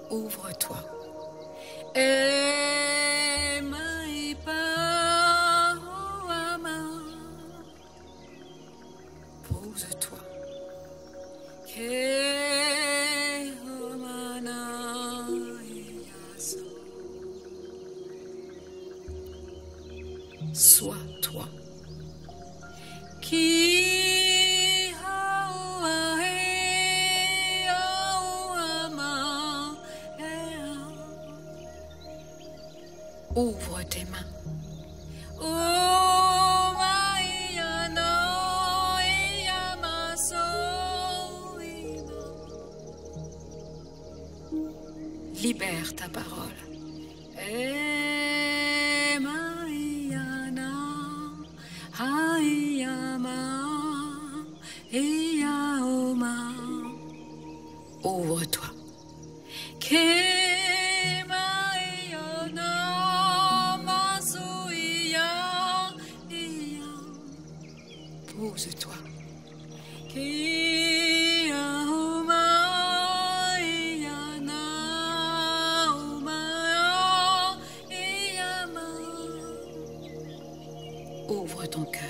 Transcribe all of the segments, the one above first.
Ouvre-toi. Pose-toi. Sois toi. Ouvre tes mains. Libère ta parole. Ouvre-toi. Pose-toi. Ouvre ton cœur.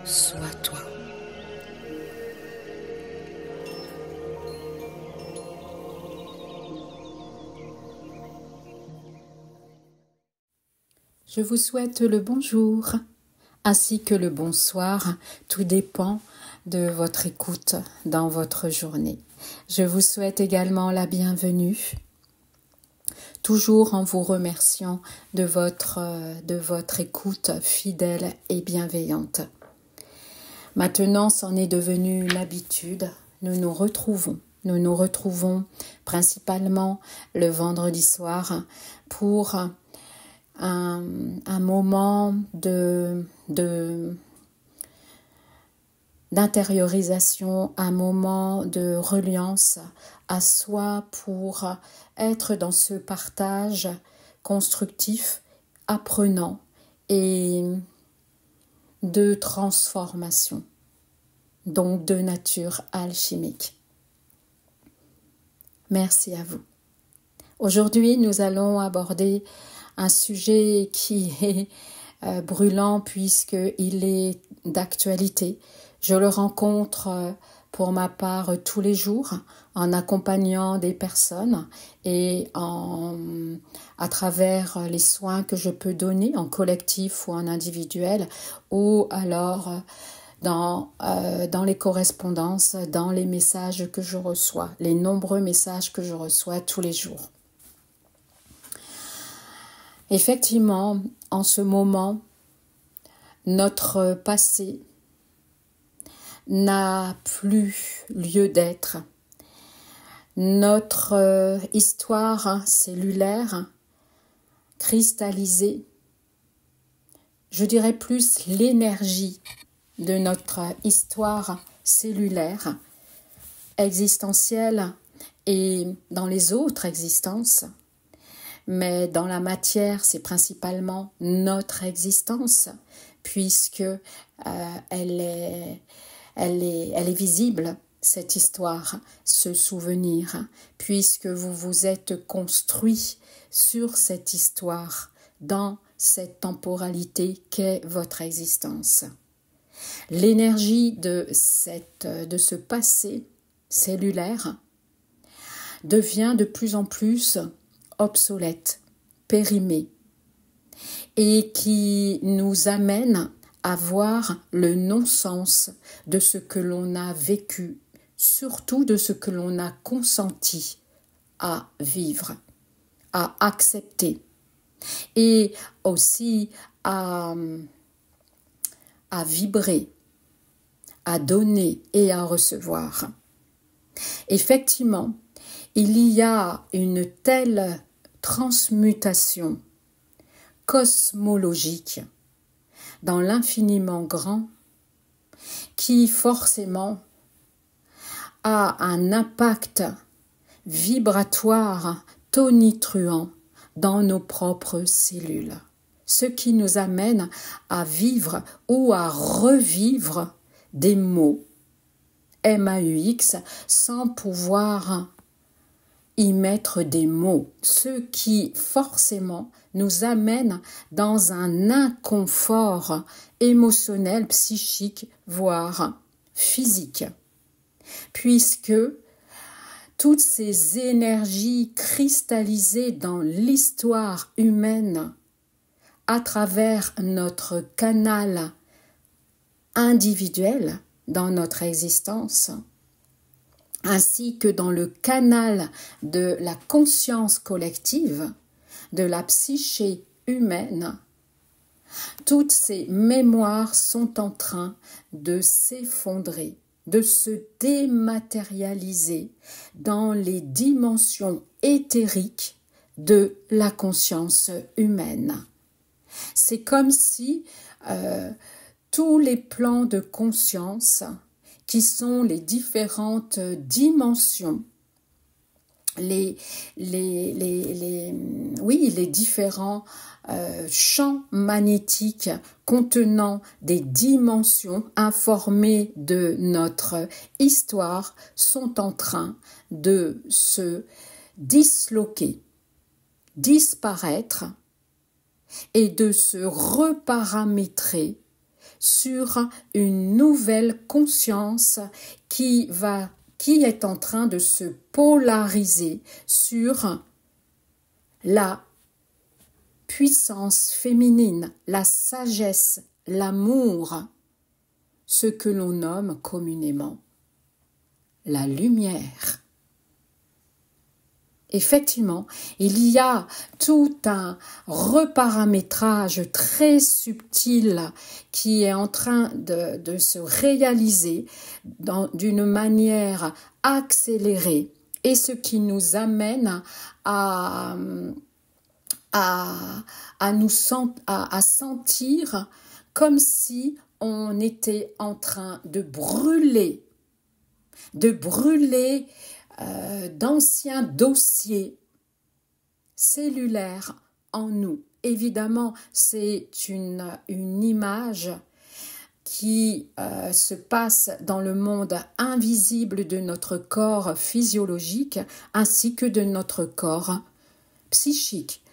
Sois toi. Je vous souhaite le bonjour ainsi que le bonsoir. Tout dépend de votre écoute dans votre journée. Je vous souhaite également la bienvenue, toujours en vous remerciant de votre écoute fidèle et bienveillante. Maintenant, c'en est devenu une habitude. Nous nous retrouvons principalement le vendredi soir pour un moment d'intériorisation, un moment de reliance à soi pour être dans ce partage constructif, apprenant et de transformation, donc de nature alchimique. Merci à vous. Aujourd'hui, nous allons aborder un sujet qui est brûlant puisqu'il est d'actualité. Je le rencontre pour ma part tous les jours en accompagnant des personnes et à travers les soins que je peux donner en collectif ou en individuel ou alors dans les correspondances, dans les messages que je reçois, les nombreux messages que je reçois tous les jours. Effectivement, en ce moment, notre passé n'a plus lieu d'être. Notre histoire cellulaire, cristallisée, je dirais plus l'énergie de notre histoire cellulaire, existentielle et dans les autres existences, mais dans la matière, c'est principalement notre existence, puisque elle est visible, cette histoire, ce souvenir, puisque vous vous êtes construit sur cette histoire, dans cette temporalité qu'est votre existence. L'énergie de ce passé cellulaire devient de plus en plus obsolète, périmée, et qui nous amène à voir le non-sens de ce que l'on a vécu, surtout de ce que l'on a consenti à vivre, à accepter, et aussi à vibrer, à donner et à recevoir. Effectivement, il y a une telle transmutation cosmologique dans l'infiniment grand, qui forcément a un impact vibratoire tonitruant dans nos propres cellules, ce qui nous amène à vivre ou à revivre des mots MAUX sans pouvoir y mettre des mots, ce qui forcément nous amène dans un inconfort émotionnel, psychique, voire physique, puisque toutes ces énergies cristallisées dans l'histoire humaine à travers notre canal individuel dans notre existence, ainsi que dans le canal de la conscience collective, de la psyché humaine, toutes ces mémoires sont en train de s'effondrer, de se dématérialiser dans les dimensions éthériques de la conscience humaine. C'est comme si tous les plans de conscience qui sont les différentes dimensions, les différents champs magnétiques contenant des dimensions informées de notre histoire sont en train de se disloquer, disparaître et de se reparamétrer sur une nouvelle conscience qui est en train de se polariser sur la puissance féminine, la sagesse, l'amour, ce que l'on nomme communément la lumière. Effectivement, il y a tout un reparamétrage très subtil qui est en train de se réaliser d'une manière accélérée, et ce qui nous amène à sentir comme si on était en train de brûler d'anciens dossiers cellulaires en nous. Évidemment, c'est une image qui se passe dans le monde invisible de notre corps physiologique ainsi que de notre corps psychique.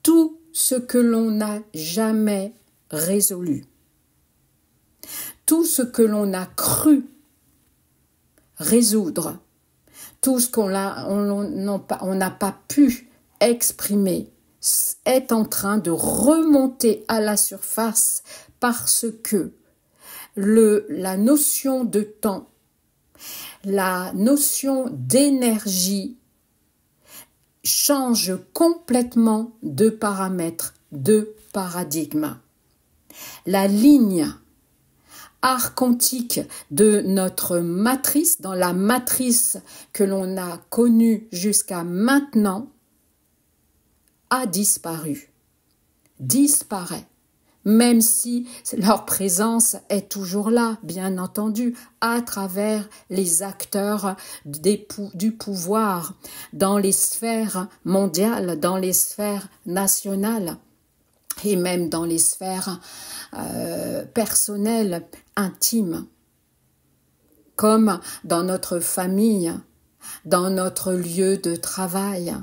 Tout ce que l'on n'a jamais résolu, tout ce que l'on a cru résoudre, tout ce qu'on n'a pas pu exprimer est en train de remonter à la surface parce que la notion de temps, la notion d'énergie change complètement de paramètre, de paradigme. La ligne archontique de notre matrice, dans la matrice que l'on a connue jusqu'à maintenant, a disparu, disparaît, même si leur présence est toujours là, bien entendu, à travers les acteurs du pouvoir, dans les sphères mondiales, dans les sphères nationales, et même dans les sphères personnelles, intimes, comme dans notre famille, dans notre lieu de travail.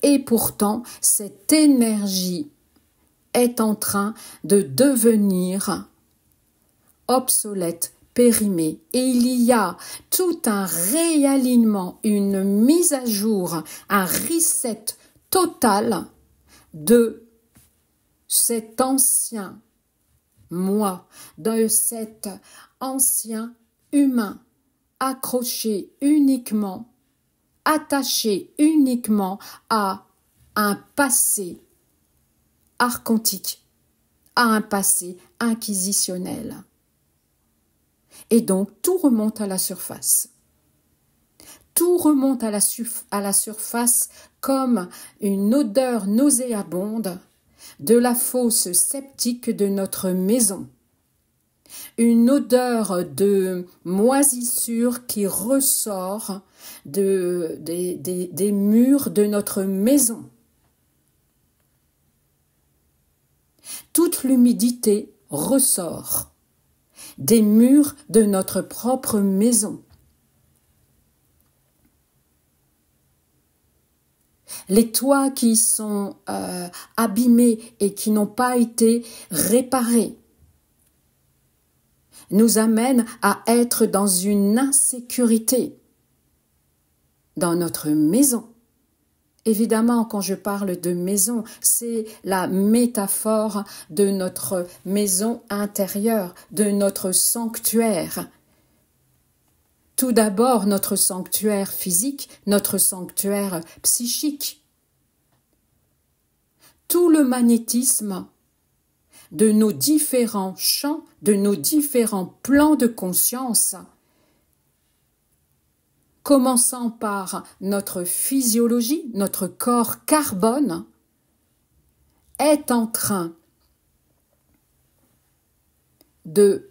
Et pourtant, cette énergie est en train de devenir obsolète, périmée. Et il y a tout un réalignement, une mise à jour, un reset total de cet ancien moi, de cet ancien humain accroché uniquement, attaché uniquement à un passé archontique, à un passé inquisitionnel. Et donc tout remonte à la surface. Tout remonte à la surface comme une odeur nauséabonde de la fosse septique de notre maison, une odeur de moisissure qui ressort des murs de notre maison. Toute l'humidité ressort des murs de notre propre maison. Les toits qui sont abîmés et qui n'ont pas été réparés nous amènent à être dans une insécurité dans notre maison. Évidemment, quand je parle de maison, c'est la métaphore de notre maison intérieure, de notre sanctuaire. Tout d'abord, notre sanctuaire physique, notre sanctuaire psychique. Tout le magnétisme de nos différents champs, de nos différents plans de conscience, commençant par notre physiologie, notre corps carbone, est en train de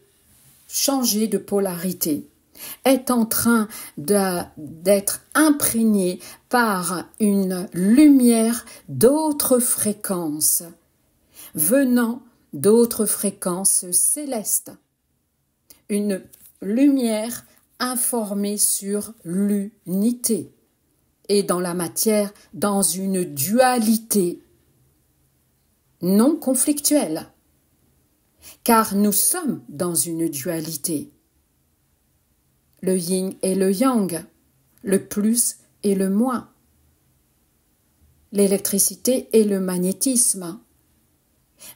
changer de polarité, est en train d'être imprégné par une lumière d'autres fréquences, venant d'autres fréquences célestes. Une lumière informée sur l'unité et dans la matière, dans une dualité non conflictuelle, car nous sommes dans une dualité. Le yin et le yang, le plus et le moins, l'électricité et le magnétisme.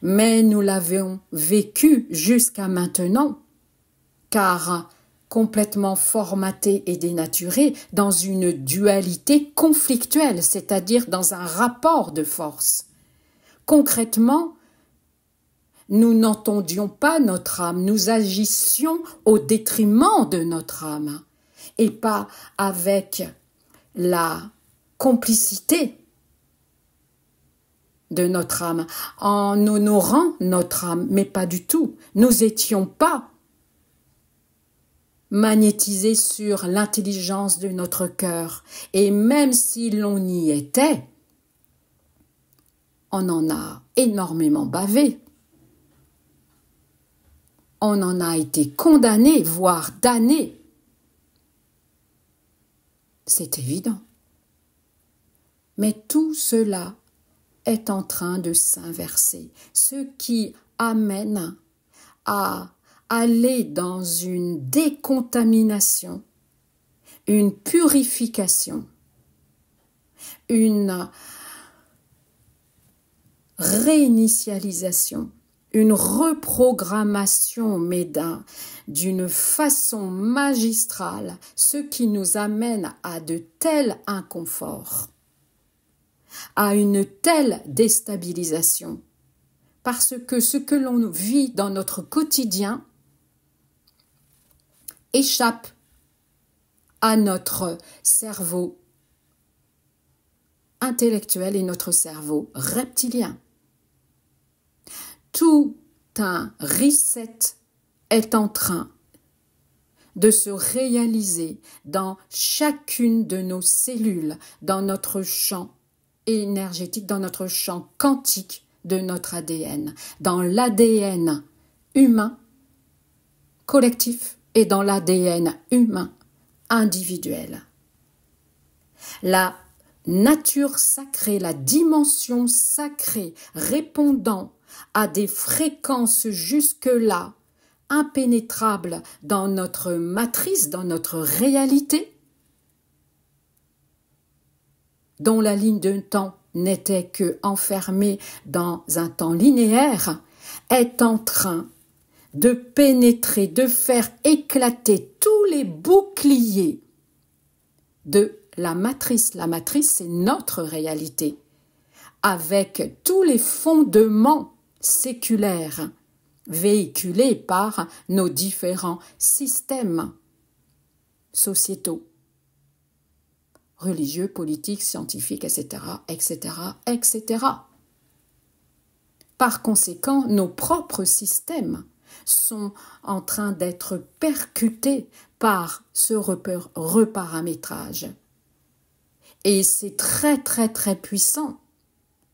Mais nous l'avons vécu jusqu'à maintenant, car complètement formaté et dénaturé dans une dualité conflictuelle, c'est-à-dire dans un rapport de force. Concrètement, nous n'entendions pas notre âme, nous agissions au détriment de notre âme et pas avec la complicité de notre âme, en honorant notre âme, mais pas du tout. Nous n'étions pas magnétisés sur l'intelligence de notre cœur. Et même si l'on y était, on en a énormément bavé. On en a été condamné, voire damné. C'est évident. Mais tout cela est en train de s'inverser, ce qui amène à aller dans une décontamination, une purification, une réinitialisation, une reprogrammation, mais d'une façon magistrale, ce qui nous amène à de tels inconforts, à une telle déstabilisation, parce que ce que l'on vit dans notre quotidien échappe à notre cerveau intellectuel et notre cerveau reptilien. Tout un reset est en train de se réaliser dans chacune de nos cellules, dans notre champ énergétique, dans notre champ quantique de notre ADN, dans l'ADN humain collectif et dans l'ADN humain individuel. La nature sacrée, la dimension sacrée répondant à des fréquences jusque-là impénétrables dans notre matrice, dans notre réalité, dont la ligne de temps n'était que enfermée dans un temps linéaire, est en train de pénétrer, de faire éclater tous les boucliers de la matrice. La matrice, c'est notre réalité, avec tous les fondements séculaires véhiculés par nos différents systèmes sociétaux, religieux, politiques, scientifiques, etc., etc., etc. Par conséquent, nos propres systèmes sont en train d'être percutés par ce reparamétrage. Et c'est très très très puissant.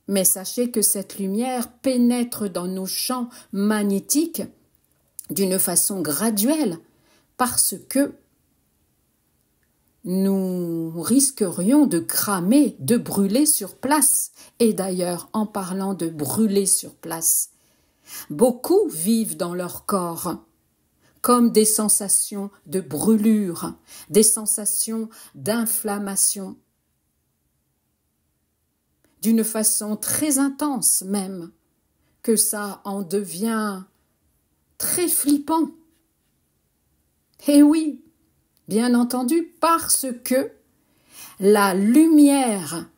Mais sachez que cette lumière pénètre dans nos champs magnétiques d'une façon graduelle parce que nous risquerions de cramer, de brûler sur place. Et d'ailleurs, en parlant de brûler sur place, beaucoup vivent dans leur corps comme des sensations de brûlure, des sensations d'inflammation, d'une façon très intense même, que ça en devient très flippant. Et oui, bien entendu, parce que la lumière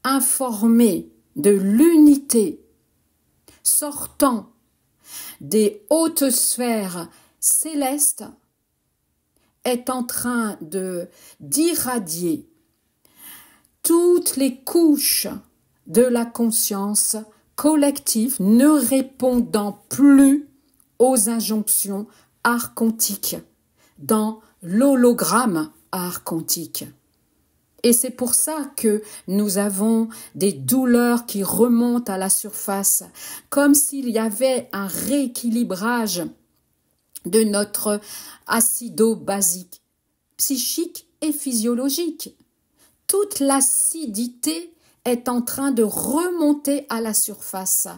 informée de l'unité sortant des hautes sphères célestes est en train d'irradier toutes les couches de la conscience collective, ne répondant plus aux injonctions archontiques dans l'hologramme archontique. Et c'est pour ça que nous avons des douleurs qui remontent à la surface, comme s'il y avait un rééquilibrage de notre acido-basique, psychique et physiologique. Toute l'acidité est en train de remonter à la surface.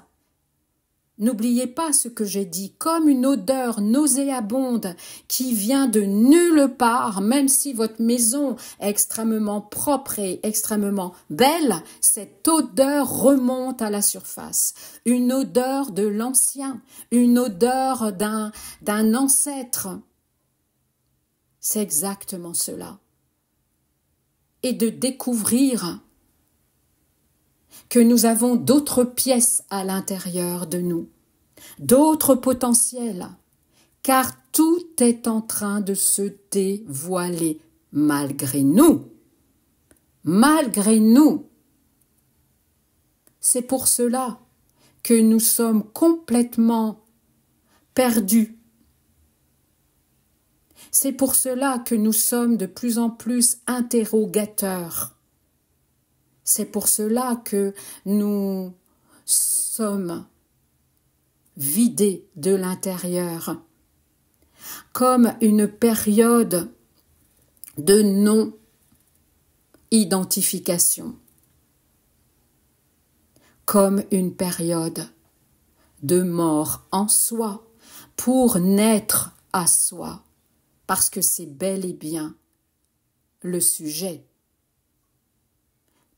N'oubliez pas ce que j'ai dit, comme une odeur nauséabonde qui vient de nulle part, même si votre maison est extrêmement propre et extrêmement belle, cette odeur remonte à la surface. Une odeur de l'ancien, une odeur d'un ancêtre. C'est exactement cela. Et de découvrir que nous avons d'autres pièces à l'intérieur de nous, d'autres potentiels, car tout est en train de se dévoiler malgré nous. Malgré nous. C'est pour cela que nous sommes complètement perdus. C'est pour cela que nous sommes de plus en plus interrogateurs. C'est pour cela que nous sommes vidés de l'intérieur, comme une période de non-identification, comme une période de mort en soi pour naître à soi, parce que c'est bel et bien le sujet.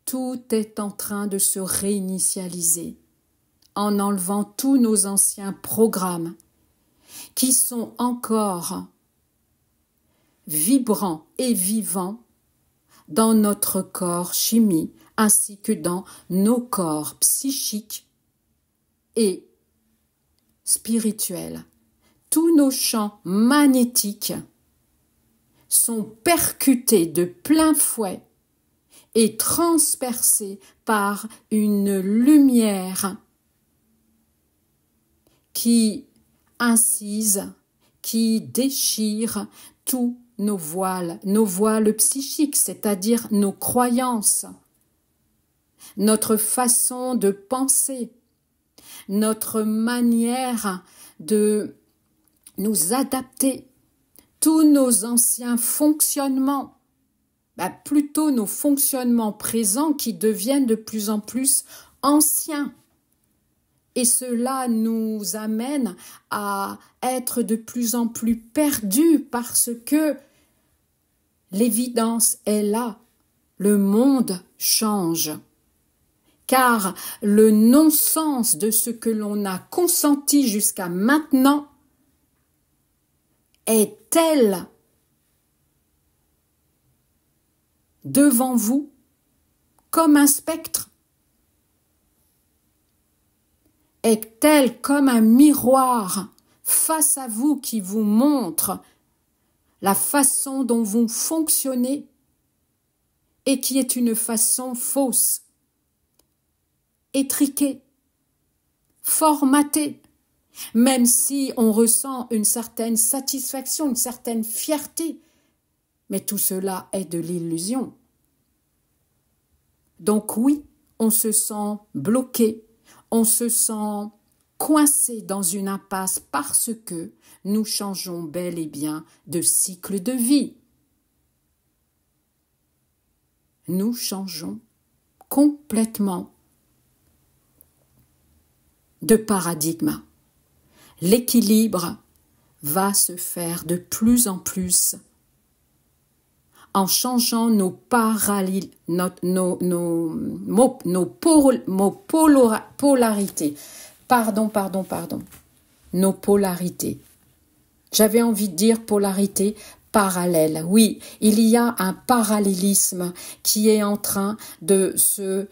Tout est en train de se réinitialiser en enlevant tous nos anciens programmes qui sont encore vibrants et vivants dans notre corps chimie ainsi que dans nos corps psychiques et spirituels. Tous nos champs magnétiques sont percutés de plein fouet et transpercé par une lumière qui incise, qui déchire tous nos voiles psychiques, c'est-à-dire nos croyances, notre façon de penser, notre manière de nous adapter, tous nos anciens fonctionnements, plutôt nos fonctionnements présents qui deviennent de plus en plus anciens. Et cela nous amène à être de plus en plus perdus parce que l'évidence est là. Le monde change. Car le non-sens de ce que l'on a consenti jusqu'à maintenant est tel devant vous, comme un spectre, est tel comme un miroir face à vous qui vous montre la façon dont vous fonctionnez et qui est une façon fausse, étriquée, formaté, même si on ressent une certaine satisfaction, une certaine fierté. Mais tout cela est de l'illusion. Donc oui, on se sent bloqué, on se sent coincé dans une impasse parce que nous changeons bel et bien de cycle de vie. Nous changeons complètement de paradigme. L'équilibre va se faire de plus en plus en changeant nos polarités. Nos polarités. J'avais envie de dire polarité parallèle. Oui, il y a un parallélisme qui est en train de se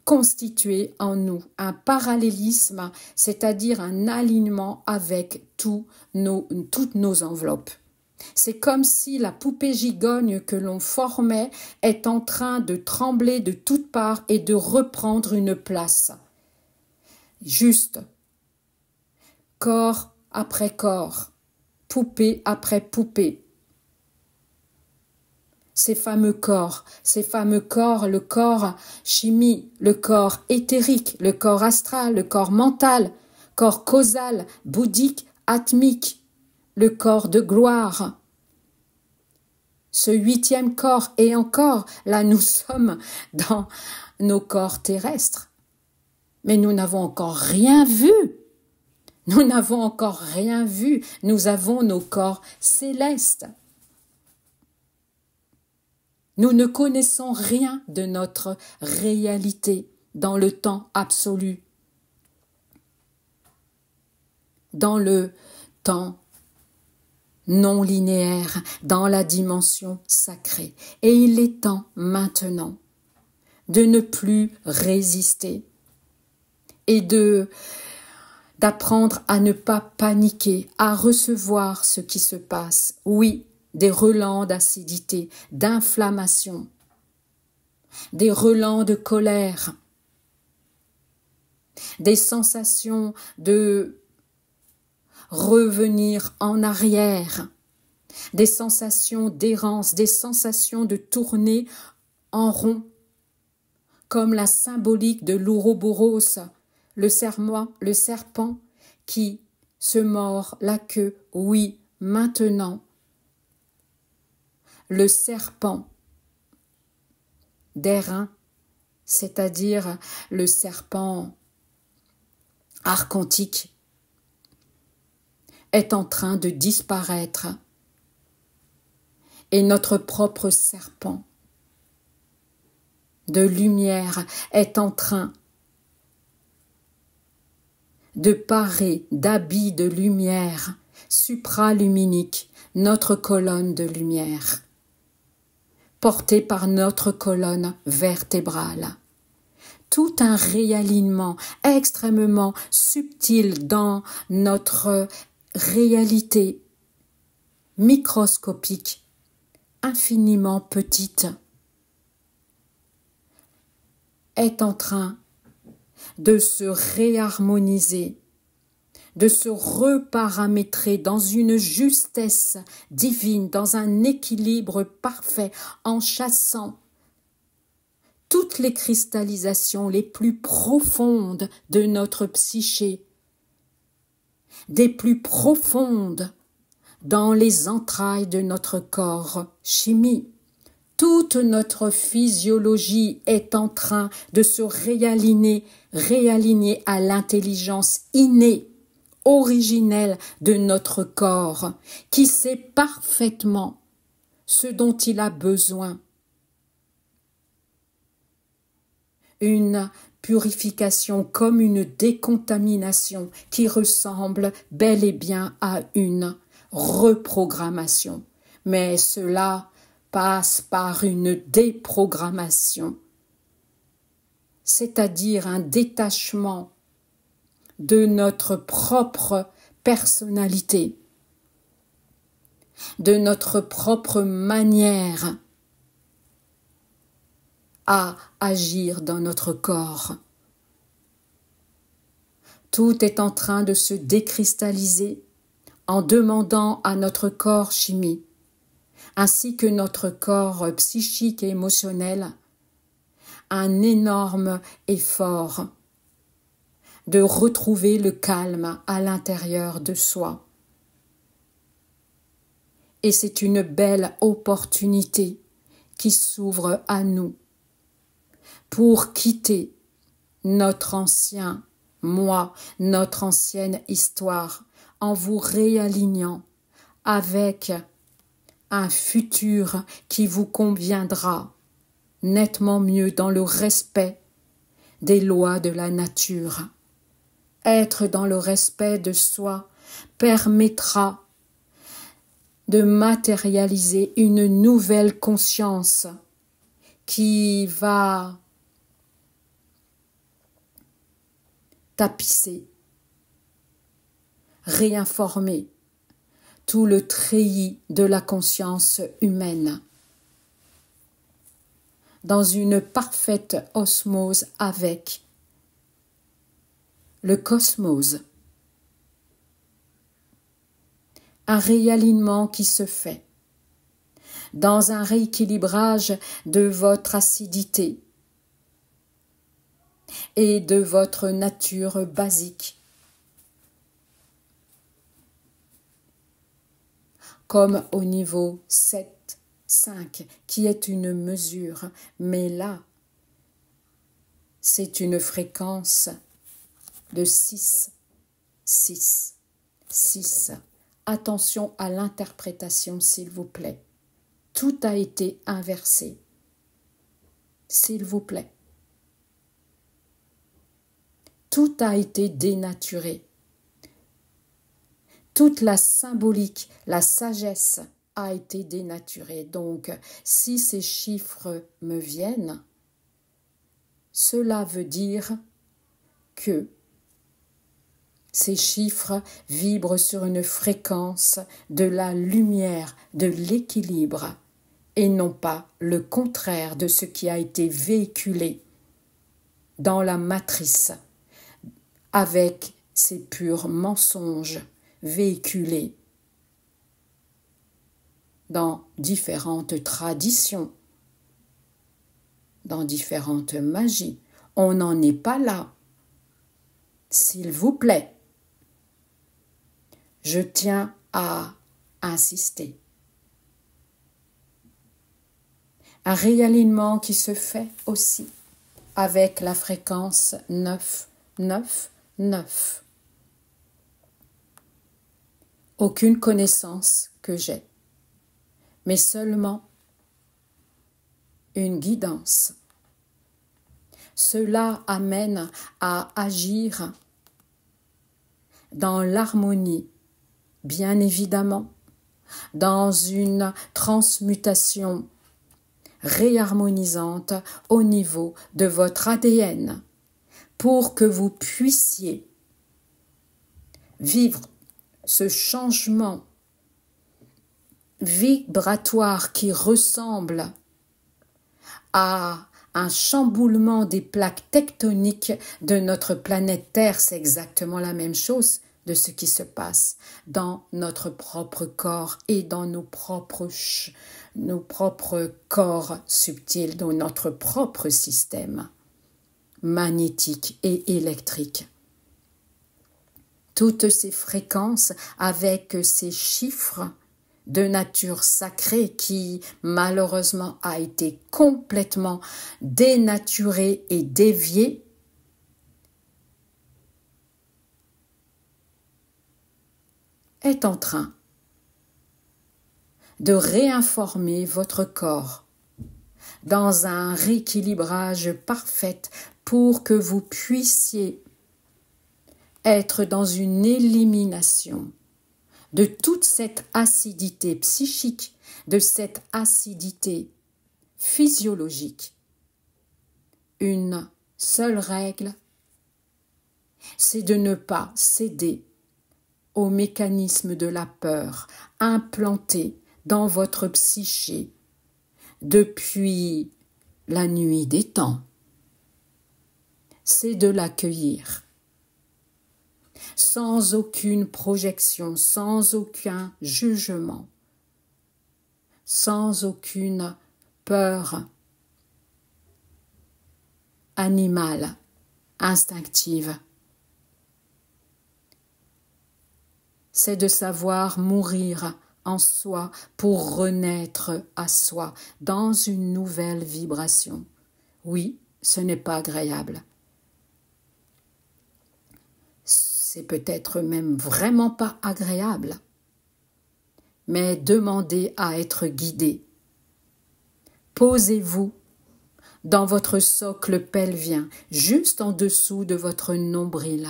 constituer en nous. Un parallélisme, c'est-à-dire un alignement avec toutes nos enveloppes. C'est comme si la poupée gigogne que l'on formait est en train de trembler de toutes parts et de reprendre une place. Juste, corps après corps, poupée après poupée. Ces fameux corps, le corps chimie, le corps éthérique, le corps astral, le corps mental, corps causal, bouddhique, atmique, le corps de gloire. Ce 8e corps, et encore, là nous sommes dans nos corps terrestres. Mais nous n'avons encore rien vu. Nous n'avons encore rien vu. Nous avons nos corps célestes. Nous ne connaissons rien de notre réalité dans le temps absolu. Dans le temps non linéaire, dans la dimension sacrée. Et il est temps maintenant de ne plus résister et d'apprendre à ne pas paniquer, à recevoir ce qui se passe. Oui, des relents d'acidité, d'inflammation, des relents de colère, des sensations de revenir en arrière, des sensations d'errance, des sensations de tourner en rond, comme la symbolique de l'Ouroboros, le serpent qui se mord la queue. Oui, maintenant, le serpent d'airain, c'est-à-dire le serpent archontique, est en train de disparaître. Et notre propre serpent de lumière est en train de parer d'habits de lumière supraluminique notre colonne de lumière, portée par notre colonne vertébrale. Tout un réalignement extrêmement subtil dans notre réalité microscopique, infiniment petite, est en train de se réharmoniser, de se reparamétrer dans une justesse divine, dans un équilibre parfait, en chassant toutes les cristallisations les plus profondes de notre psyché, des plus profondes dans les entrailles de notre corps chimie. Toute notre physiologie est en train de se réaligner à l'intelligence innée, originelle de notre corps, qui sait parfaitement ce dont il a besoin. Une purification comme une décontamination qui ressemble bel et bien à une reprogrammation. Mais cela passe par une déprogrammation, c'est-à-dire un détachement de notre propre personnalité, de notre propre manière à agir dans notre corps. Tout est en train de se décristalliser en demandant à notre corps chimique, ainsi que notre corps psychique et émotionnel, un énorme effort de retrouver le calme à l'intérieur de soi. Et c'est une belle opportunité qui s'ouvre à nous pour quitter notre ancien moi, notre ancienne histoire, en vous réalignant avec un futur qui vous conviendra nettement mieux dans le respect des lois de la nature. Être dans le respect de soi permettra de matérialiser une nouvelle conscience qui va tapisser, réinformer tout le treillis de la conscience humaine dans une parfaite osmose avec le cosmos. Un réalignement qui se fait dans un rééquilibrage de votre acidité et de votre nature basique, comme au niveau 7, 5, qui est une mesure, mais là, c'est une fréquence de 6, 6, 6. Attention à l'interprétation, s'il vous plaît. Tout a été inversé. S'il vous plaît. Tout a été dénaturé. Toute la symbolique, la sagesse a été dénaturée. Donc, si ces chiffres me viennent, cela veut dire que ces chiffres vibrent sur une fréquence de la lumière, de l'équilibre, et non pas le contraire de ce qui a été véhiculé dans la matrice, avec ces purs mensonges véhiculés dans différentes traditions, dans différentes magies. On n'en est pas là. S'il vous plaît. Je tiens à insister. Un réalignement qui se fait aussi avec la fréquence 9, 9, 9. Aucune connaissance que j'ai, mais seulement une guidance. Cela amène à agir dans l'harmonie, bien évidemment, dans une transmutation réharmonisante au niveau de votre ADN pour que vous puissiez vivre ce changement vibratoire qui ressemble à un chamboulement des plaques tectoniques de notre planète Terre. C'est exactement la même chose de ce qui se passe dans notre propre corps et dans nos propres corps subtils, dans notre propre système magnétique et électrique. Toutes ces fréquences avec ces chiffres de nature sacrée qui malheureusement a été complètement dénaturé et dévié, est en train de réinformer votre corps dans un rééquilibrage parfait pour que vous puissiez être dans une élimination de toute cette acidité psychique, de cette acidité physiologique. Une seule règle, c'est de ne pas céder au mécanisme de la peur implanté dans votre psyché depuis la nuit des temps. C'est de l'accueillir sans aucune projection, sans aucun jugement, sans aucune peur animale, instinctive. C'est de savoir mourir en soi pour renaître à soi dans une nouvelle vibration. Oui, ce n'est pas agréable. C'est peut-être même vraiment pas agréable. Mais demandez à être guidé. Posez-vous dans votre socle pelvien, juste en dessous de votre nombril.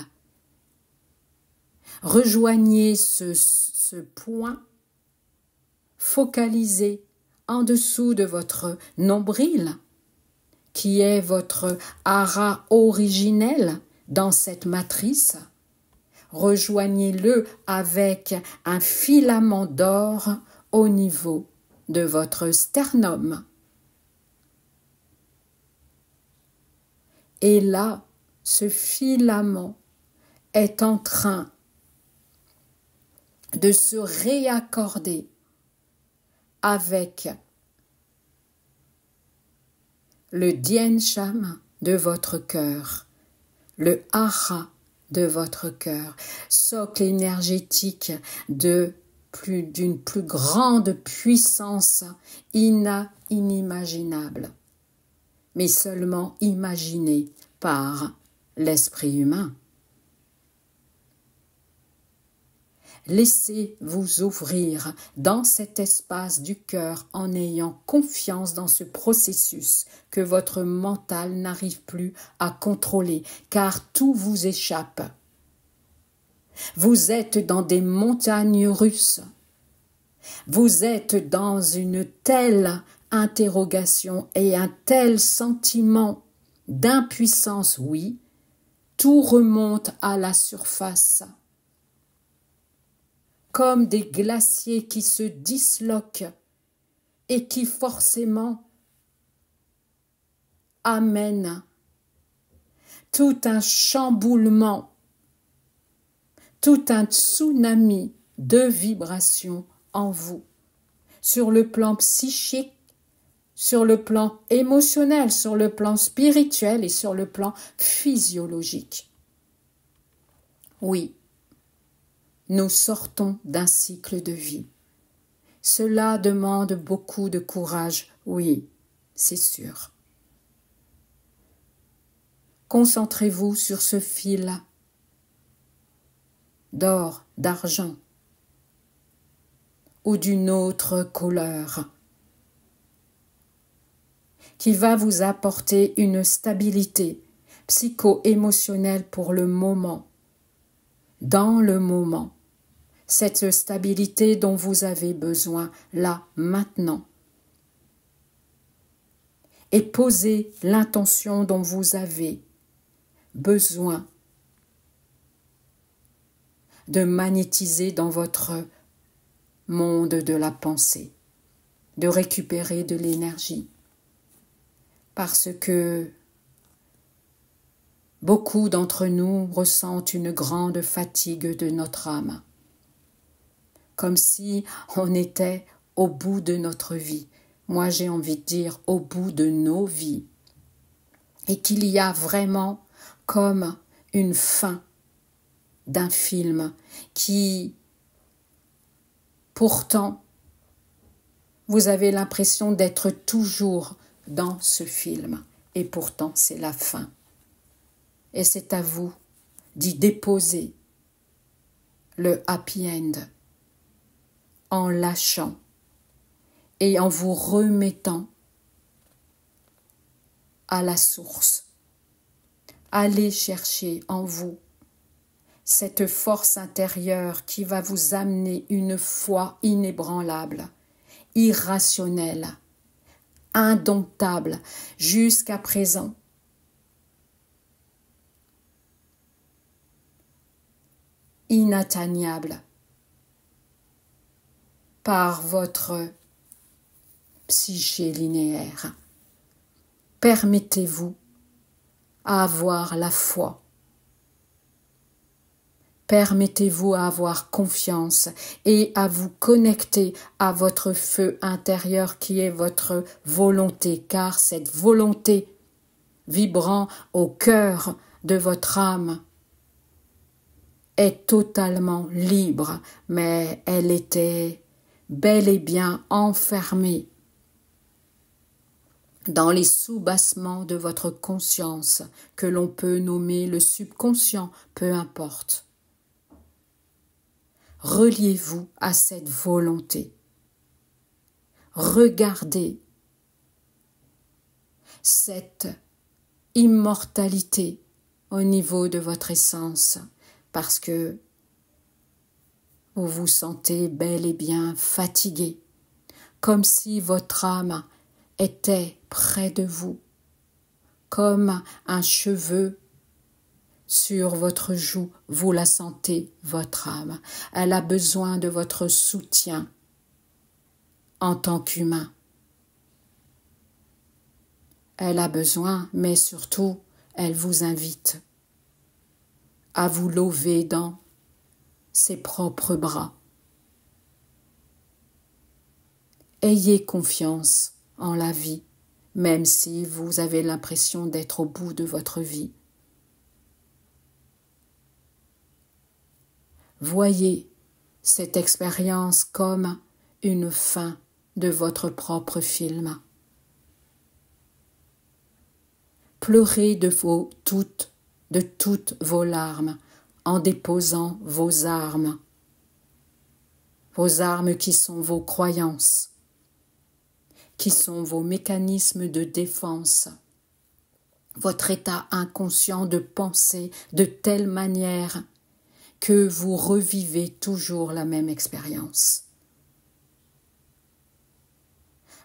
Rejoignez ce point focalisé en dessous de votre nombril, qui est votre hara originel dans cette matrice. Rejoignez-le avec un filament d'or au niveau de votre sternum. Et là, ce filament est en train de se réaccorder avec le Dien Cham de votre cœur, le hara de votre cœur, socle énergétique d'une plus grande puissance inimaginable, mais seulement imaginée par l'esprit humain. Laissez-vous ouvrir dans cet espace du cœur en ayant confiance dans ce processus que votre mental n'arrive plus à contrôler, car tout vous échappe. Vous êtes dans des montagnes russes. Vous êtes dans une telle interrogation et un tel sentiment d'impuissance, oui, tout remonte à la surface. Comme des glaciers qui se disloquent et qui forcément amènent tout un chamboulement, tout un tsunami de vibrations en vous, sur le plan psychique, sur le plan émotionnel, sur le plan spirituel et sur le plan physiologique. Oui. Nous sortons d'un cycle de vie. Cela demande beaucoup de courage, oui, c'est sûr. Concentrez-vous sur ce fil d'or, d'argent ou d'une autre couleur qui va vous apporter une stabilité psycho-émotionnelle pour le moment, dans le moment. Cette stabilité dont vous avez besoin là, maintenant. Et posez l'intention dont vous avez besoin de magnétiser dans votre monde de la pensée, de récupérer de l'énergie. Parce que beaucoup d'entre nous ressentent une grande fatigue de notre âme. Comme si on était au bout de notre vie. Moi, j'ai envie de dire au bout de nos vies. Et qu'il y a vraiment comme une fin d'un film qui, pourtant, vous avez l'impression d'être toujours dans ce film. Et pourtant, c'est la fin. Et c'est à vous d'y déposer le happy end. En lâchant et en vous remettant à la source. Allez chercher en vous cette force intérieure qui va vous amener une foi inébranlable, irrationnelle, indomptable jusqu'à présent. Inatteignable par votre psyché linéaire. Permettez-vous à avoir la foi. Permettez-vous à avoir confiance et à vous connecter à votre feu intérieur qui est votre volonté, car cette volonté vibrant au cœur de votre âme est totalement libre, mais elle était bel et bien enfermée dans les soubassements de votre conscience, que l'on peut nommer le subconscient, peu importe. Reliez-vous à cette volonté. Regardez cette immortalité au niveau de votre essence, parce que vous vous sentez bel et bien fatigué, comme si votre âme était près de vous, comme un cheveu sur votre joue, vous la sentez, votre âme. Elle a besoin de votre soutien en tant qu'humain. Elle a besoin, mais surtout, elle vous invite à vous lever dans ses propres bras. Ayez confiance en la vie, même si vous avez l'impression d'être au bout de votre vie. Voyez cette expérience comme une fin de votre propre film. Pleurez de toutes vos larmes en déposant vos armes qui sont vos croyances, qui sont vos mécanismes de défense, votre état inconscient de penser de telle manière que vous revivez toujours la même expérience.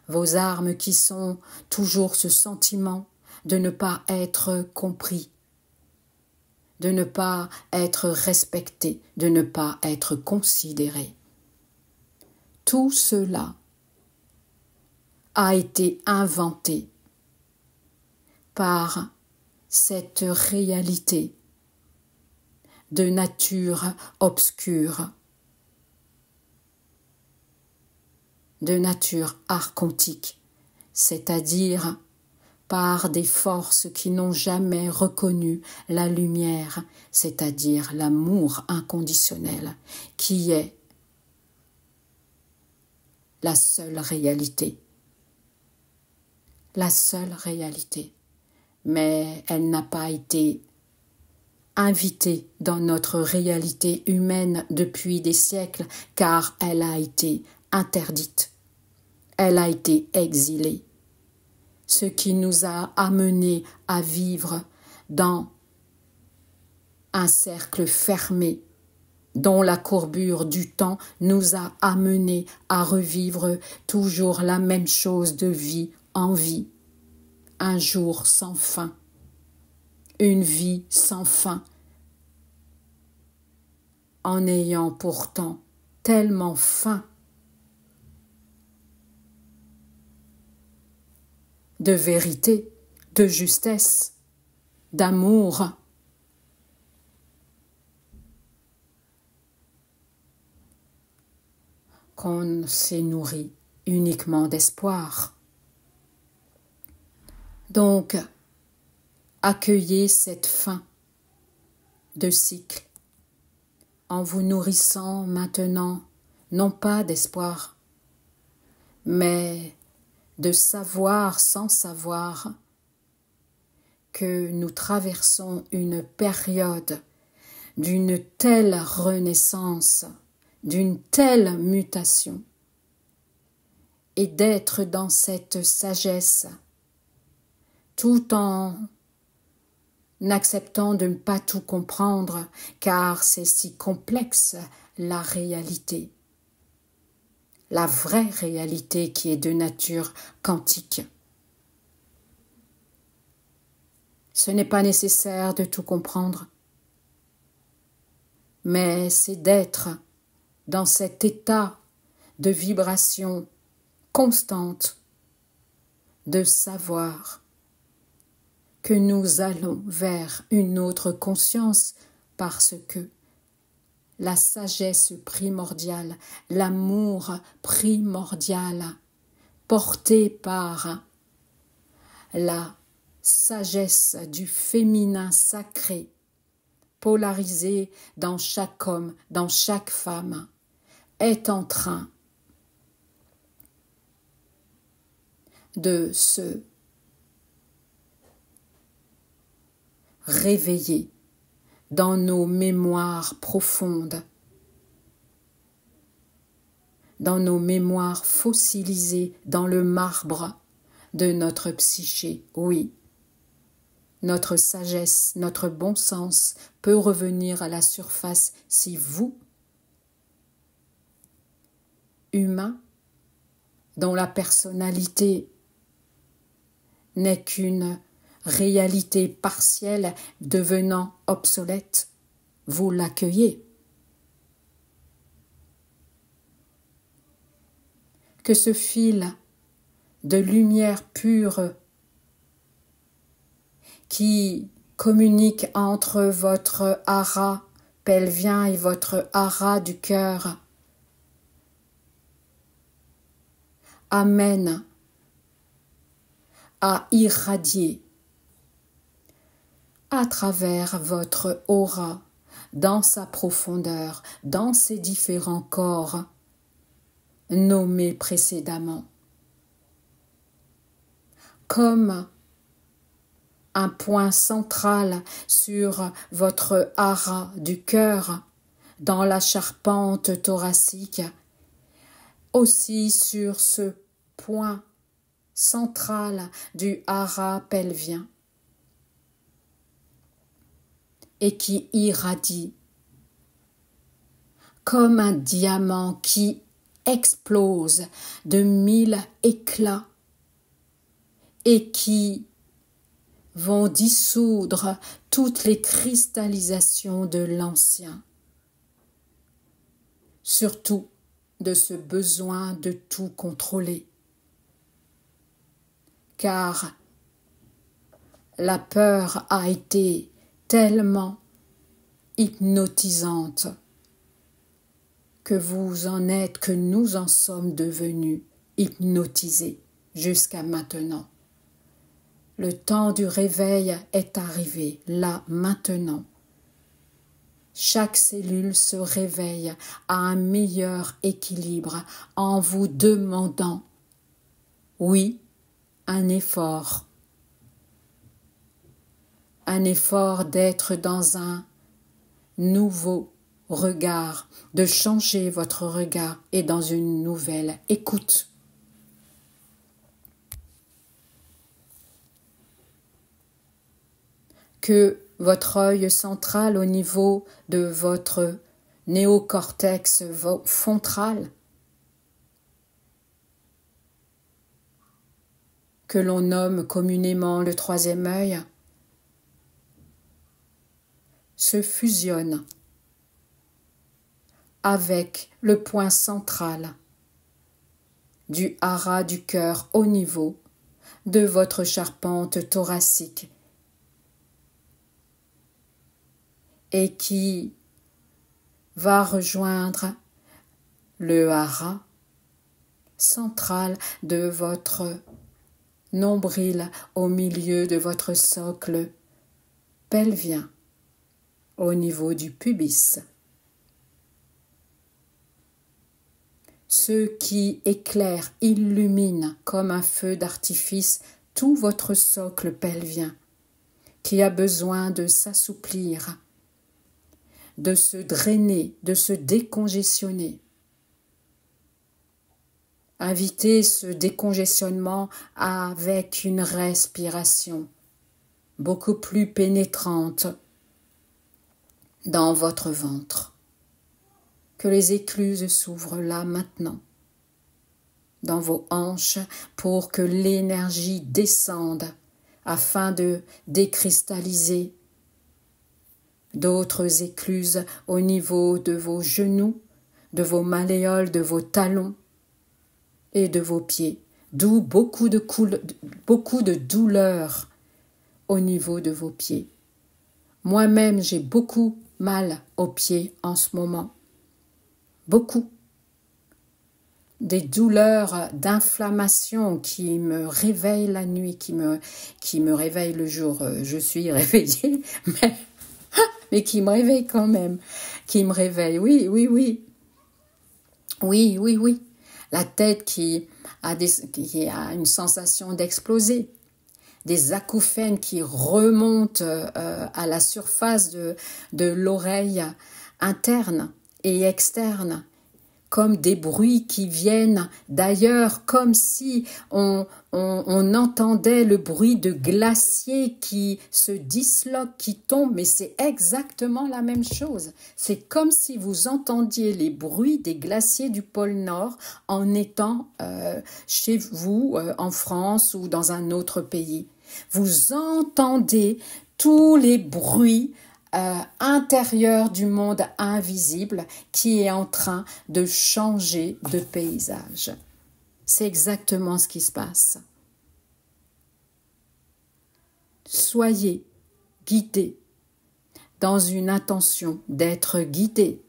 Vos armes qui sont toujours ce sentiment de ne pas être compris, de ne pas être respecté, de ne pas être considéré. Tout cela a été inventé par cette réalité de nature obscure, de nature archontique, c'est-à-dire par des forces qui n'ont jamais reconnu la lumière, c'est-à-dire l'amour inconditionnel, qui est la seule réalité. La seule réalité. Mais elle n'a pas été invitée dans notre réalité humaine depuis des siècles, car elle a été interdite. Elle a été exilée. Ce qui nous a amenés à vivre dans un cercle fermé, dont la courbure du temps nous a amenés à revivre toujours la même chose de vie en vie, un jour sans fin, une vie sans fin, en ayant pourtant tellement faim de vérité, de justesse, d'amour. Qu'on s'est nourri uniquement d'espoir. Donc, accueillez cette fin de cycle en vous nourrissant maintenant, non pas d'espoir, mais de savoir sans savoir que nous traversons une période d'une telle renaissance, d'une telle mutation, et d'être dans cette sagesse, tout en acceptant de ne pas tout comprendre, car c'est si complexe la réalité. La vraie réalité qui est de nature quantique. Ce n'est pas nécessaire de tout comprendre, mais c'est d'être dans cet état de vibration constante, de savoir que nous allons vers une autre conscience parce que la sagesse primordiale, l'amour primordial, porté par la sagesse du féminin sacré, polarisé dans chaque homme, dans chaque femme, est en train de se réveiller dans nos mémoires profondes, dans nos mémoires fossilisées dans le marbre de notre psyché. Oui, notre sagesse, notre bon sens peut revenir à la surface si vous, humain, dont la personnalité n'est qu'une réalité partielle devenant obsolète, vous l'accueillez. Que ce fil de lumière pure qui communique entre votre hara pelvien et votre hara du cœur amène à irradier à travers votre aura, dans sa profondeur, dans ses différents corps nommés précédemment, comme un point central sur votre hara du cœur, dans la charpente thoracique, aussi sur ce point central du hara pelvien, et qui irradie comme un diamant qui explose de 1000 éclats et qui vont dissoudre toutes les cristallisations de l'ancien, surtout de ce besoin de tout contrôler. Car la peur a été tellement hypnotisante que vous en êtes, que nous en sommes devenus hypnotisés jusqu'à maintenant. Le temps du réveil est arrivé, là, maintenant. Chaque cellule se réveille à un meilleur équilibre en vous demandant, oui, un effort d'être dans un nouveau regard, de changer votre regard et dans une nouvelle écoute. Que votre œil central au niveau de votre néocortex frontal, que l'on nomme communément le troisième œil, se fusionne avec le point central du hara du cœur au niveau de votre charpente thoracique et qui va rejoindre le hara central de votre nombril au milieu de votre socle pelvien, au niveau du pubis. Ce qui éclaire, illumine comme un feu d'artifice tout votre socle pelvien, qui a besoin de s'assouplir, de se drainer, de se décongestionner. Invitez ce décongestionnement avec une respiration beaucoup plus pénétrante dans votre ventre. Que les écluses s'ouvrent là maintenant, dans vos hanches, pour que l'énergie descende afin de décristalliser d'autres écluses au niveau de vos genoux, de vos malléoles, de vos talons et de vos pieds, d'où beaucoup de douleur au niveau de vos pieds. Moi-même, j'ai beaucoup mal aux pieds en ce moment. Beaucoup. Des douleurs d'inflammation qui me réveillent la nuit, qui me réveillent le jour. Je suis réveillée, mais qui me réveillent quand même. Qui me réveillent, oui, oui, oui. Oui, oui, oui. La tête qui a une sensation d'exploser. Des acouphènes qui remontent à la surface de l'oreille interne et externe, comme des bruits qui viennent d'ailleurs, comme si on entendait le bruit de glaciers qui se disloquent, qui tombent, mais c'est exactement la même chose. C'est comme si vous entendiez les bruits des glaciers du pôle Nord en étant chez vous, en France ou dans un autre pays. Vous entendez tous les bruits intérieur du monde invisible qui est en train de changer de paysage. C'est exactement ce qui se passe. Soyez guidés dans une intention d'être guidés.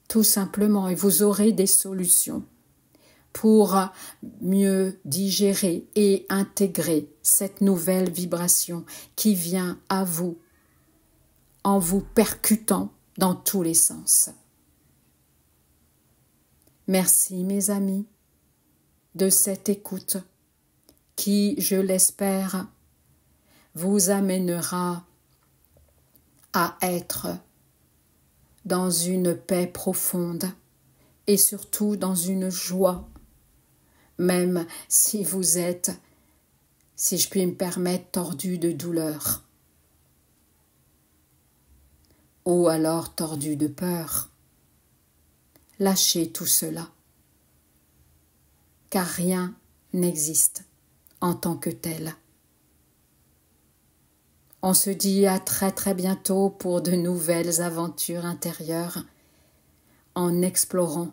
Tout simplement, et vous aurez des solutions pour mieux digérer et intégrer cette nouvelle vibration qui vient à vous en vous percutant dans tous les sens. Merci mes amis de cette écoute qui, je l'espère, vous amènera à être dans une paix profonde et surtout dans une joie. Même si vous êtes, si je puis me permettre, tordu de douleur, ou alors tordu de peur, lâchez tout cela, car rien n'existe en tant que tel. On se dit à très très bientôt pour de nouvelles aventures intérieures en explorant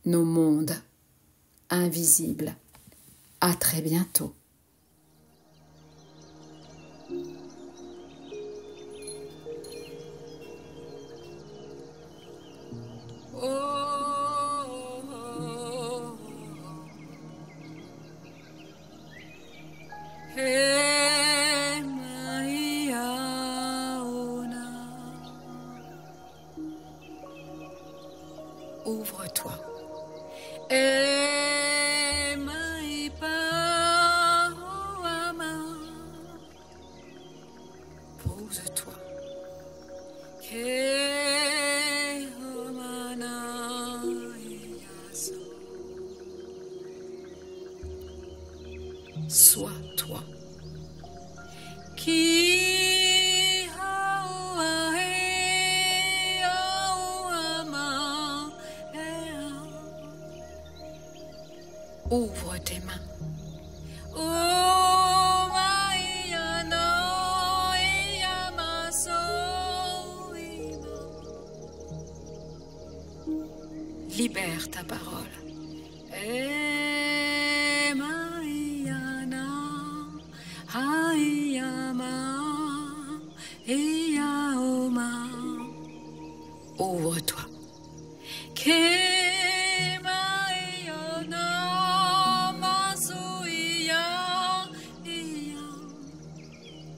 nos mondes invisible. À très bientôt. Ouvre-toi. Pose-toi. Sois toi. Ouvre tes mains. Libère ta parole. Ouvre-toi.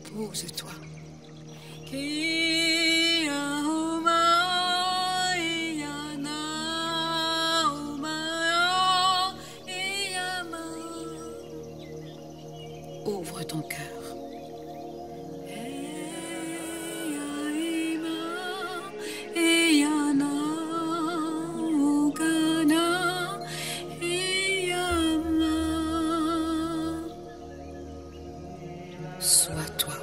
Pose-toi. Ouvre ton cœur. Sois toi.